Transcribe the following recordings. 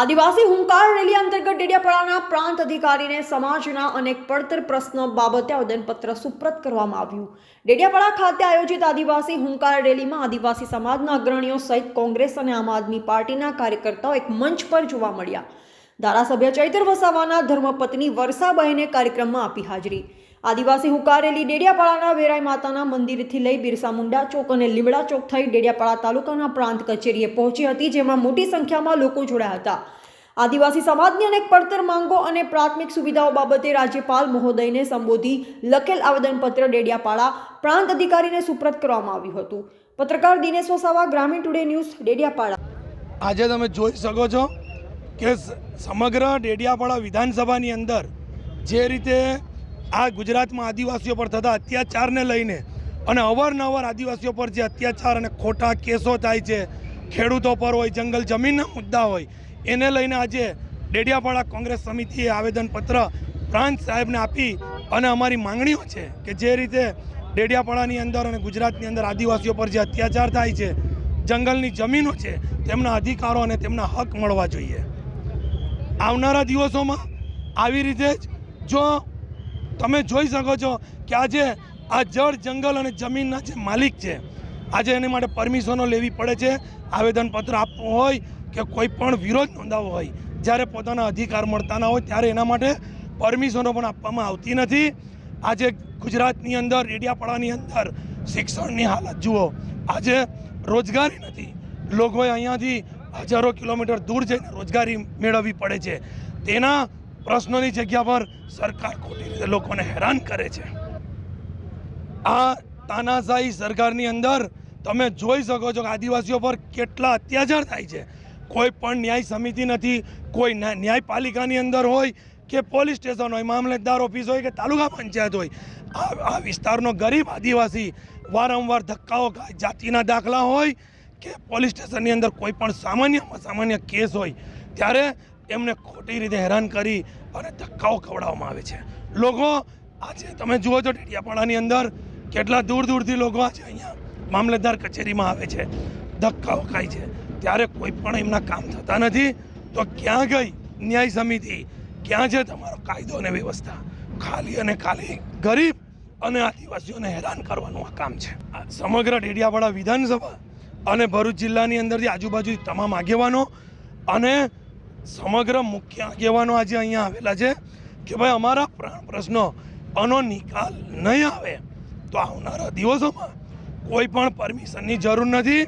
આદિવાસી હુંકાર rally અંતર્ગત ડેડિયાપાડાના પ્રાંત અધિકારીને સમાજના અનેક પડતર પ્રશ્નો બાબતે આવેદનપત્ર સુપ્રત કરવામાં આવ્યું। ડેડિયાપાડા ખાતે આયોજિત આદિવાસી હુંકાર રેલીમાં આદિવાસી સમાજના અગ્રણીઓ સહિત કોંગ્રેસ અને આમ આદમી પાર્ટીના કાર્યકર્તાઓ એક મંચ પર જોવા મળ્યા। ધારાસભ્ય ચૈતર વસાવાના ધર્મપત્ની વર્ષાબહેને કાર્યક્રમમાં આપી હાજરી। આદિવાસી હુંકાર રેલી ડેડિયાપાડાના વેરાઈ માતાના મંદિરથી લઈ બિરસા મુંડા ચોક અને લીમડા ચોક થઈ ડેડિયાપાડા તાલુકાના પ્રાંત કચેરીએ પહોંચી હતી, જેમાં મોટી સંખ્યામાં લોકો જોડાયા હતા। આદિવાસી સમાજની અનેક પડતર માંગો અને પ્રાથમિક સુવિધાઓ બાબતે રાજ્યપાલ મહોદયને સંબોધી લખેલ આવેદનપત્ર ડેડિયાપાડા પ્રાંત અધિકારીને સુપ્રત કરવામાં આવ્યું હતું। પત્રકાર દિનેશ વસાવા, ગ્રામીણ ટુડે ન્યૂઝ, ડેડિયાપાડા। આજે તમે જોઈ શકો છો કે સમગ્ર ડેડિયાપાડા વિધાનસભાની અંદર જે રીતે આ ગુજરાતમાં આદિવાસીઓ પર થતા અત્યાચારને લઈને અને અવારનવાર આદિવાસીઓ પર જે અત્યાચાર અને ખોટા કેસો થાય છે, ખેડૂતો પર હોય, જંગલ જમીનના મુદ્દા હોય, એને લઈને આજે ડેડિયાપાડા કોંગ્રેસ સમિતિએ આવેદનપત્ર પ્રાંત સાહેબને આપી અને અમારી માંગણીઓ છે કે જે રીતે ડેડિયાપાડાની અંદર અને ગુજરાતની અંદર આદિવાસીઓ પર જે અત્યાચાર થાય છે, જંગલની જમીનો છે, તેમના અધિકારો અને તેમના હક મળવા જોઈએ। આવનારા દિવસોમાં આવી રીતે જ જો તમે જોઈ શકો છો કે આજે આ જળ, જંગલ અને જમીનના જે માલિક છે, આજે એની માટે પરમિશનો લેવી પડે છે। આવેદનપત્ર આપવું હોય કે કોઈ પણ વિરોધ નોંધાવવો હોય, જ્યારે પોતાના અધિકાર મળતા ના હોય ત્યારે એના માટે પરમિશનો પણ આપવામાં આવતી નથી। આજે ગુજરાતની અંદર, ડેડિયાપાડાની અંદર શિક્ષણની હાલત જુઓ, આજે રોજગારી નથી, લોકોએ અહીંયાથી હજારો કિલોમીટર દૂર જઈને રોજગારી મેળવવી પડે છે। તેના પ્રશ્નોની જગ્યા પર સરકાર ખોટી રીતે લોકોને હેરાન કરે છે। આ તાનાશાહી સરકારની અંદર તમે જોઈ શકો છો કે આદિવાસીઓ પર કેટલા અત્યાચાર થાય છે। કોઈ પણ ન્યાય સમિતિ નથી, કોઈ ન્યાયપાલિકાની અંદર હોય કે પોલીસ સ્ટેશન હોય, મામલતદાર ઓફિસ હોય કે તાલુકા પંચાયત હોય, આ વિસ્તારનો ગરીબ આદિવાસી વારંવાર ધક્કાઓ ખાય, જાતિના દાખલા હોય કે પોલીસ સ્ટેશનની અંદર કોઈ પણ સામાન્ય કેસ હોય ત્યારે એમને ખોટી રીતે હેરાન કરી અને ધક્કાઓ ખવડાવવામાં આવે છે। લોકો આજે તમે જુઓ છો ડેડિયાપાડાની અંદર કેટલા દૂર દૂરથી લોકો આજે અહીંયા મામલતદાર કચેરીમાં આવે છે, ધક્કાઓ ખાય છે, ત્યારે કોઈ પણ એમના કામ થતા નથી। તો ક્યાં ગઈ ન્યાય સમિતિ, ક્યાં છે તમારો કાયદો અને વ્યવસ્થા? ખાલી અને ખાલી ગરીબ અને આદિવાસીઓને હેરાન કરવાનું આ કામ છે। સમગ્ર ડેડિયાપાડા વિધાનસભા અને ભરૂચ જિલ્લાની અંદરથી આજુબાજુ તમામ આગેવાનો અને સમગ્ર મુખ્ય આગેવાનો આજે અહીંયા આવેલા છે કે ભાઈ અમારા પ્રશ્નો આનો નિકાલ નહીં આવે તો આવનારા દિવસોમાં કોઈ પણ પરમિશનની જરૂર નથી।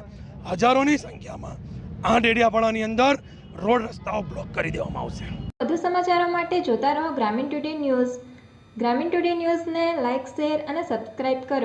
હજારોની સંખ્યામાં આ ડેડિયાપાડાની અંદર રોડ રસ્તાઓ બ્લોક કરી દેવામાં આવશે। વધુ સમાચારો માટે જોતા રહો ગ્રામીણ ટુડે ન્યૂઝ। ગ્રામીણ ટુડે ન્યૂઝને લાઇક, શેર અને સબસ્ક્રાઇબ કરો।